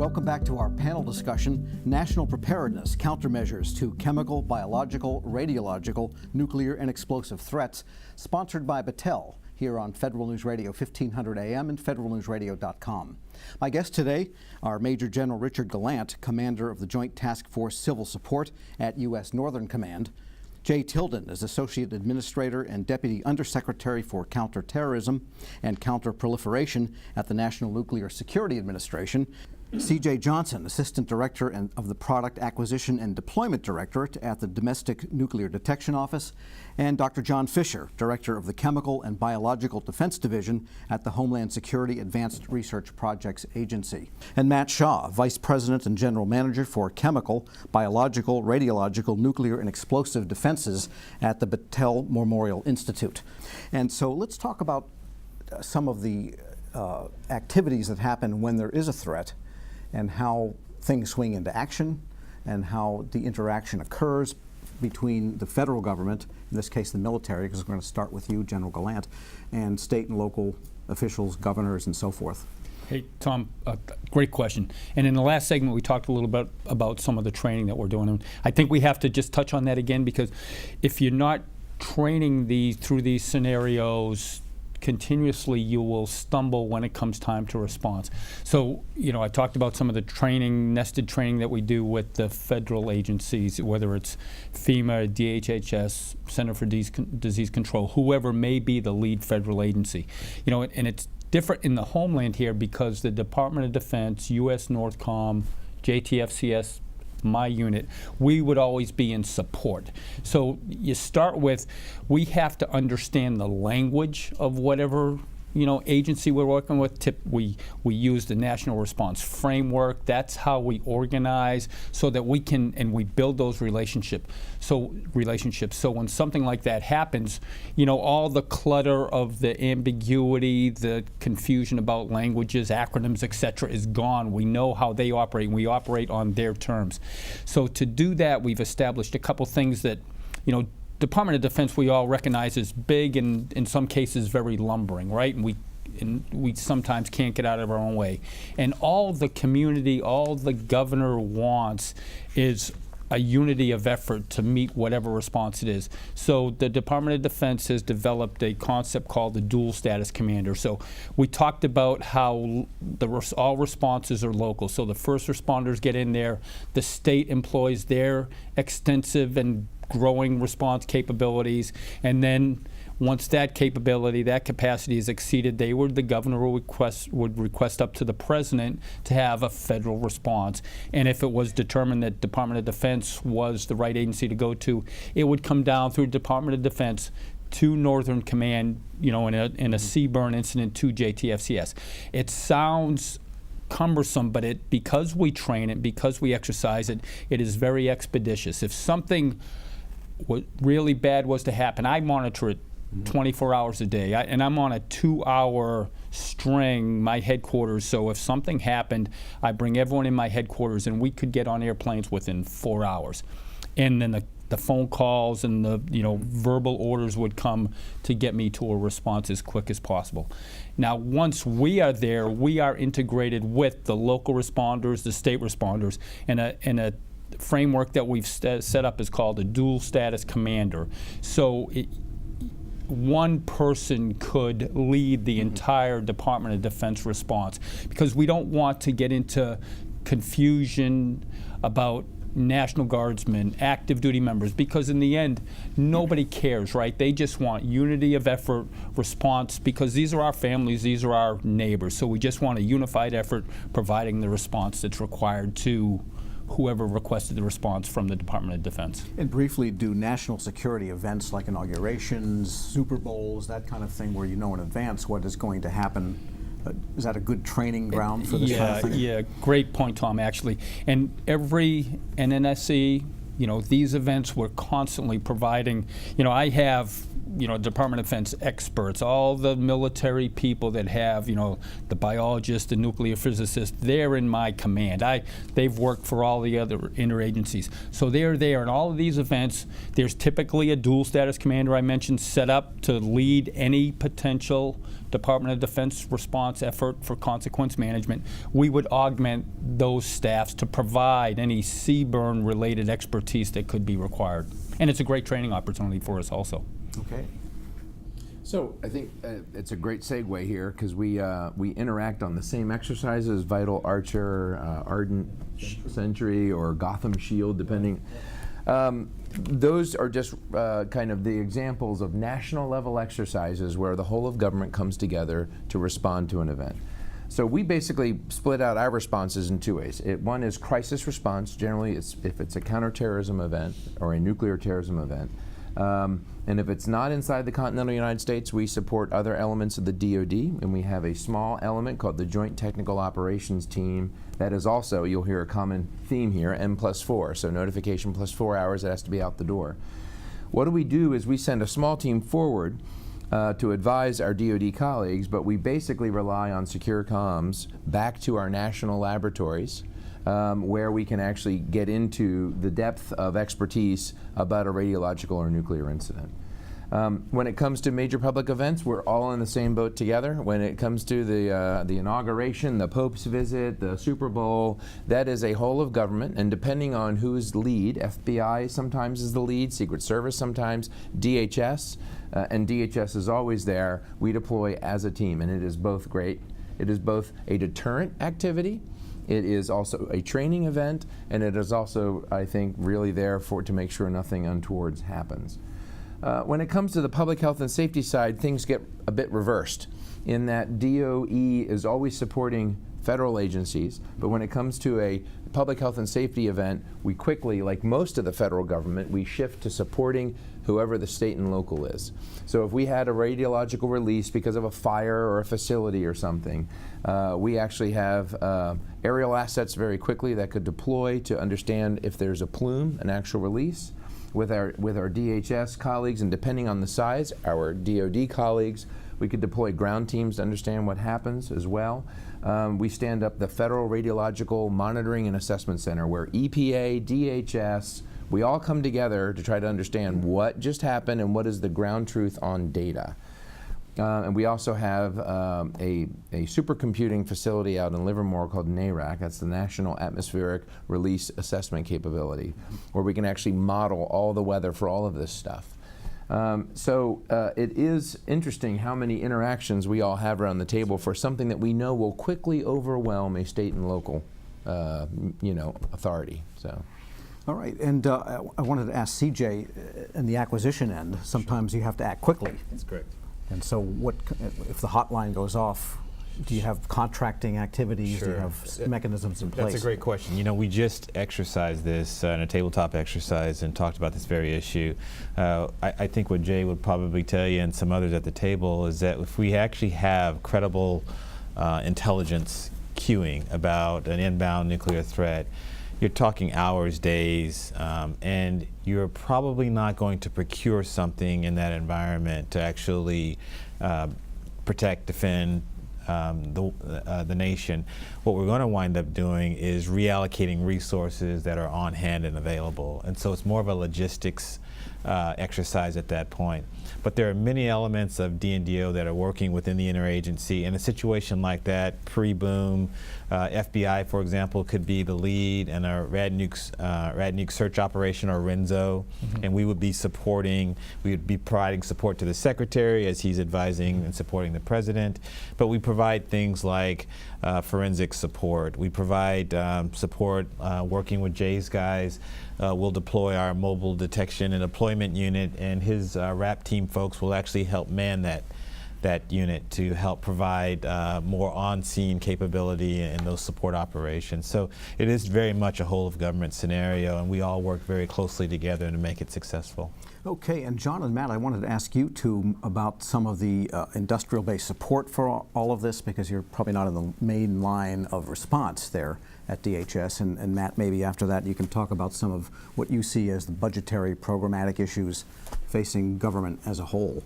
Welcome back to our panel discussion, National Preparedness, Countermeasures to Chemical, Biological, Radiological, Nuclear, and Explosive Threats, sponsored by Battelle, here on Federal News Radio 1500 AM and federalnewsradio.com. My guest today are Major General Richard Gallant, Commander of the Joint Task Force Civil Support at U.S. Northern Command. Jay Tilden is Associate Administrator and Deputy Undersecretary for Counterterrorism and Counterproliferation at the National Nuclear Security Administration. C.J. Johnson, Assistant Director of the Product Acquisition and Deployment Directorate at the Domestic Nuclear Detection Office, and Dr. John Fisher, Director of the Chemical and Biological Defense Division at the Homeland Security Advanced Research Projects Agency, and Matt Shaw, Vice President and General Manager for Chemical, Biological, Radiological, Nuclear, and Explosive Defenses at the Battelle Memorial Institute. And so let's talk about some of the activities that happen when there is a threat, and how things swing into action, and how the interaction occurs between the federal government, in this case the military, because we're going to start with you, General Gallant, and state and local officials, governors, and so forth. Hey, Tom, great question. And in the last segment, we talked a little bit about some of the training that we're doing. And I think we have to just touch on that again, because if you're not training through these scenarios continuously, you will stumble when it comes time to response. So, I talked about some of the training, nested training that we do with the federal agencies, whether it's FEMA, DHHS, Center for Disease Control, whoever may be the lead federal agency. And it's different in the homeland here because the Department of Defense, U.S. NORTHCOM, JTFCS, my unit, we would always be in support. So you start with, we have to understand the language of whatever agency we're working with. We use the National Response Framework. That's how we organize so that we can, and we build those relationships. So when something like that happens, all the clutter of the ambiguity, the confusion about languages, acronyms, etc. is gone. We know how they operate, and we operate on their terms. So to do that, we've established a couple things that, Department of Defense we all recognize is big and in some cases very lumbering, right? And we sometimes can't get out of our own way. And all the community, all the governor wants is a unity of effort to meet whatever response it is. So the Department of Defense has developed a concept called the dual status commander. So we talked about how all responses are local. So the first responders get in there, the state employs their extensive and growing response capabilities, and then once that capacity is exceeded, the governor would request up to the president to have a federal response. And if it was determined that Department of Defense was the right agency to go to, it would come down through Department of Defense to Northern Command, in a CBRNE incident to JTFCS. It sounds cumbersome, but because we train it, because we exercise it, it is very expeditious. If something really bad was to happen, I monitor it 24 hours a day, and I'm on a 2-hour string, my headquarters, so if something happened, I bring everyone in my headquarters, and we could get on airplanes within 4 hours. And then the phone calls and the verbal orders would come to get me to a response as quick as possible. Now, once we are there, we are integrated with the local responders, the state responders, and a framework that we've set up is called a dual status commander. So one person could lead the entire Department of Defense response, because we don't want to get into confusion about National Guardsmen, active duty members, because in the end, nobody cares, right? They just want unity of effort, response, because these are our families, these are our neighbors. So we just want a unified effort providing the response that's required to whoever requested the response from the Department of Defense. And briefly, do national security events like inaugurations, Super Bowls, that kind of thing, where you know in advance what is going to happen, is that a good training ground for this kind of thing? Yeah, great point, Tom, actually. And every NNSC, these events we're constantly providing, I have Department of Defense experts, all the military people that have, the biologists, the nuclear physicists, they're in my command. They've worked for all the other interagencies. So they're there in all of these events. There's typically a dual status commander I mentioned set up to lead any potential Department of Defense response effort for consequence management. We would augment those staffs to provide any CBRNE related expertise that could be required. And it's a great training opportunity for us also. Okay. So I think it's a great segue here because we interact on the same exercises: Vital, Archer, Ardent Sentry, or Gotham Shield, depending. Those are just kind of the examples of national level exercises where the whole of government comes together to respond to an event. So we basically split out our responses in two ways. One is crisis response. Generally, if it's a counterterrorism event or a nuclear terrorism event. And if it's not inside the continental United States, we support other elements of the DoD, and we have a small element called the Joint Technical Operations Team. That is also, you'll hear a common theme here, M+4, so notification plus 4 hours, it has to be out the door. What do? Is we send a small team forward to advise our DoD colleagues, but we basically rely on secure comms back to our national laboratories, where we can actually get into the depth of expertise about a radiological or nuclear incident. When it comes to major public events, we're all in the same boat together. When it comes to the inauguration, the Pope's visit, the Super Bowl, that is a whole of government, and depending on who's lead, FBI sometimes is the lead, Secret Service sometimes, DHS, and DHS is always there. We deploy as a team, and it is both great. It is both a deterrent activity, it is also a training event, and it is also, I think, really there to make sure nothing untoward happens. When it comes to the public health and safety side, things get a bit reversed in that DOE is always supporting federal agencies, but when it comes to a public health and safety event, we quickly, like most of the federal government, we shift to supporting whoever the state and local is. So if we had a radiological release because of a fire or a facility or something, we actually have aerial assets very quickly that could deploy to understand if there's a plume, an actual release. With our DHS colleagues, and depending on the size, our DoD colleagues, we could deploy ground teams to understand what happens as well. We stand up the Federal Radiological Monitoring and Assessment Center, where EPA, DHS, we all come together to try to understand what just happened and what is the ground truth on data. And we also have a supercomputing facility out in Livermore called NARAC. That's the National Atmospheric Release Assessment Capability, where we can actually model all the weather for all of this stuff. So it is interesting how many interactions we all have around the table for something that we know will quickly overwhelm a state and local, authority. So. All right, and I wanted to ask CJ, in the acquisition end, sometimes you have to act quickly. That's correct. And so what, if the hotline goes off, do you have contracting activities? Sure. Do you have mechanisms in place? That's a great question. We just exercised this in a tabletop exercise and talked about this very issue. I think what Jay would probably tell you, and some others at the table, is that if we actually have credible intelligence queuing about an inbound nuclear threat, you're talking hours, days, and you're probably not going to procure something in that environment to actually protect, defend the nation. What we're going to wind up doing is reallocating resources that are on hand and available. And so it's more of a logistics exercise at that point. But there are many elements of DNDO that are working within the interagency. In a situation like that, pre-boom, FBI, for example, could be the lead in a rad nuke search operation, or RENZO, and we would be providing support to the Secretary as he's advising and supporting the President. But we provide things like forensic support. We provide support working with Jay's guys. We'll deploy our mobile detection and deployment unit, and his RAP team folks will actually help man that unit to help provide more on-scene capability in those support operations. So it is very much a whole of government scenario, and we all work very closely together to make it successful. Okay, and John and Matt, I wanted to ask you too about some of the industrial-based support for all of this, because you're probably not in the main line of response there at DHS. And Matt, maybe after that you can talk about some of what you see as the budgetary programmatic issues facing government as a whole.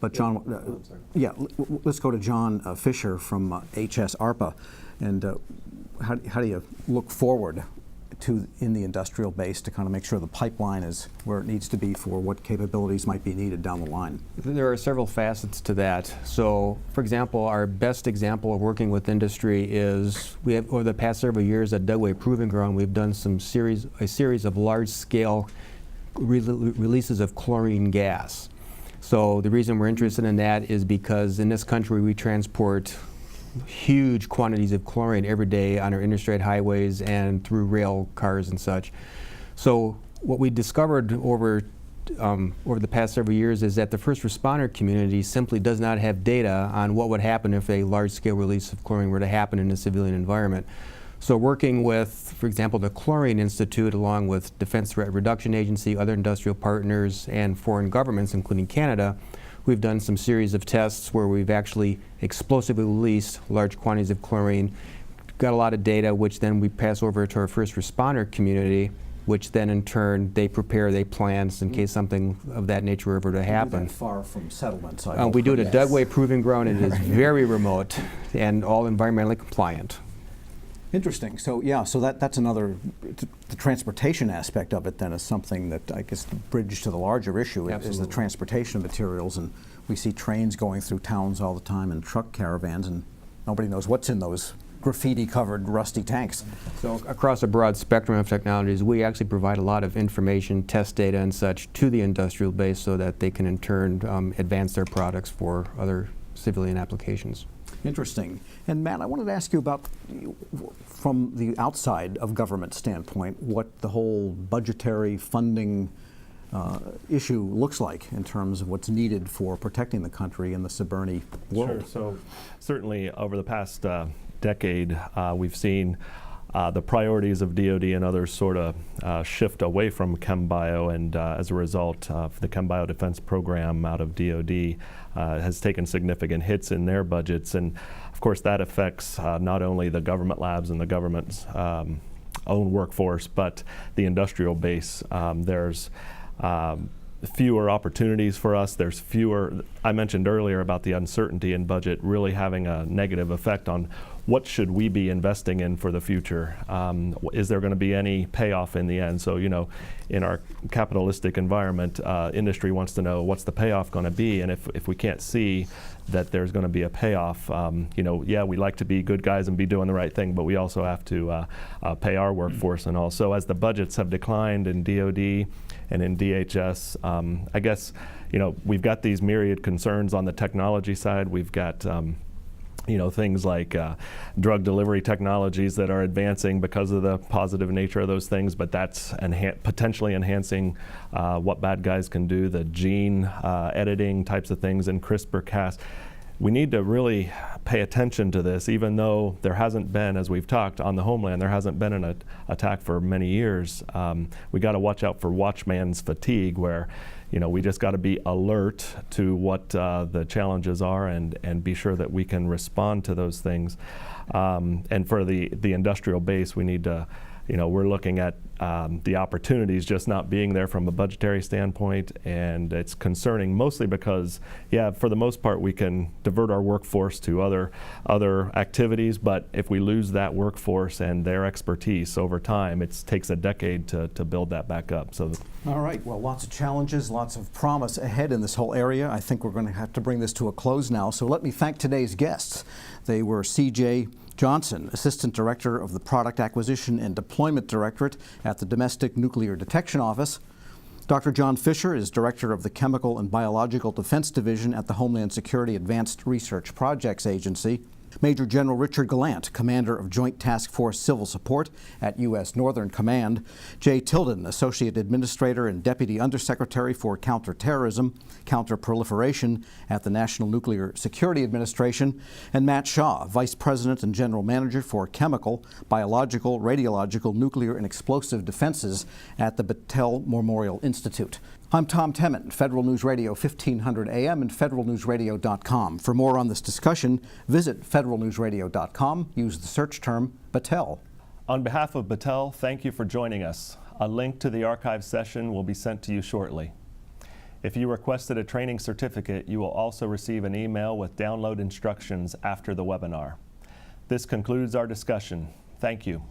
But John, let's go to John Fisher from HS ARPA. And how do you look forward to in the industrial base to kind of make sure the pipeline is where it needs to be for what capabilities might be needed down the line? There are several facets to that. So, for example, our best example of working with industry is we have, over the past several years at Dugway Proving Ground, we've done a series of large-scale releases of chlorine gas. So the reason we're interested in that is because in this country we transport huge quantities of chlorine every day on our interstate highways and through rail cars and such. So what we discovered over the past several years is that the first responder community simply does not have data on what would happen if a large-scale release of chlorine were to happen in a civilian environment. So working with, for example, the Chlorine Institute, along with Defense Threat Reduction Agency, other industrial partners, and foreign governments, including Canada, we've done some series of tests where we've actually explosively released large quantities of chlorine, got a lot of data, which then we pass over to our first responder community, which then in turn they prepare, they plan in case something of that nature were ever to happen. Far from settlements. We do it at Dugway Proving Ground. It is very remote and all environmentally compliant. Interesting. So yeah, so that's another, the transportation aspect of it then is something that I guess the bridge to the larger issue is the transportation of materials. And we see trains going through towns all the time and truck caravans, and nobody knows what's in those graffiti-covered rusty tanks. So across a broad spectrum of technologies, we actually provide a lot of information, test data and such to the industrial base so that they can in turn advance their products for other civilian applications. Interesting. And Matt, I wanted to ask you about, from the outside of government standpoint, what the whole budgetary funding issue looks like in terms of what's needed for protecting the country in the CBRNE world. Sure. So certainly over the past decade, we've seen the priorities of DoD and others sort of shift away from ChemBio, and as a result, the ChemBio defense program out of DoD has taken significant hits in their budgets, and of course that affects not only the government labs and the government's own workforce, but the industrial base. There's fewer opportunities for us. There's fewer, I mentioned earlier about the uncertainty in budget really having a negative effect on what should we be investing in for the future. Is there going to be any payoff in the end? So, you know, in our capitalistic environment, industry wants to know what's the payoff going to be, and if we can't see that there's going to be a payoff, you know, yeah, we like to be good guys and be doing the right thing, but we also have to pay our workforce and all. So as the budgets have declined in DoD and in DHS, I guess, you know, we've got these myriad concerns on the technology side. We've got you know, things like drug delivery technologies that are advancing because of the positive nature of those things, but that's potentially enhancing what bad guys can do, the gene editing types of things in CRISPR-Cas. We need to really pay attention to this, even though there hasn't been, as we've talked, on the homeland, there hasn't been an attack for many years. We got to watch out for watchman's fatigue, where you know, we just got to be alert to what the challenges are and be sure that we can respond to those things. And for the industrial base, we need to, you know, we're looking at the opportunities just not being there from a budgetary standpoint, and it's concerning mostly because, yeah, for the most part we can divert our workforce to other activities, but if we lose that workforce and their expertise over time, it takes a decade to build that back up. So. All right, well, lots of challenges, lots of promise ahead in this whole area. I think we're going to have to bring this to a close now, so let me thank today's guests. They were C.J. Johnson, Assistant Director of the Product Acquisition and Deployment Directorate at the Domestic Nuclear Detection Office. Dr. John Fisher is Director of the Chemical and Biological Defense Division at the Homeland Security Advanced Research Projects Agency. Major General Richard Gallant, Commander of Joint Task Force Civil Support at U.S. Northern Command, Jay Tilden, Associate Administrator and Deputy Undersecretary for Counterterrorism, Counterproliferation at the National Nuclear Security Administration, and Matt Shaw, Vice President and General Manager for Chemical, Biological, Radiological, Nuclear, and Explosive Defenses at the Battelle Memorial Institute. I'm Tom Temin, Federal News Radio 1500 AM and federalnewsradio.com. For more on this discussion, visit federalnewsradio.com. Use the search term Battelle. On behalf of Battelle, thank you for joining us. A link to the archive session will be sent to you shortly. If you requested a training certificate, you will also receive an email with download instructions after the webinar. This concludes our discussion. Thank you.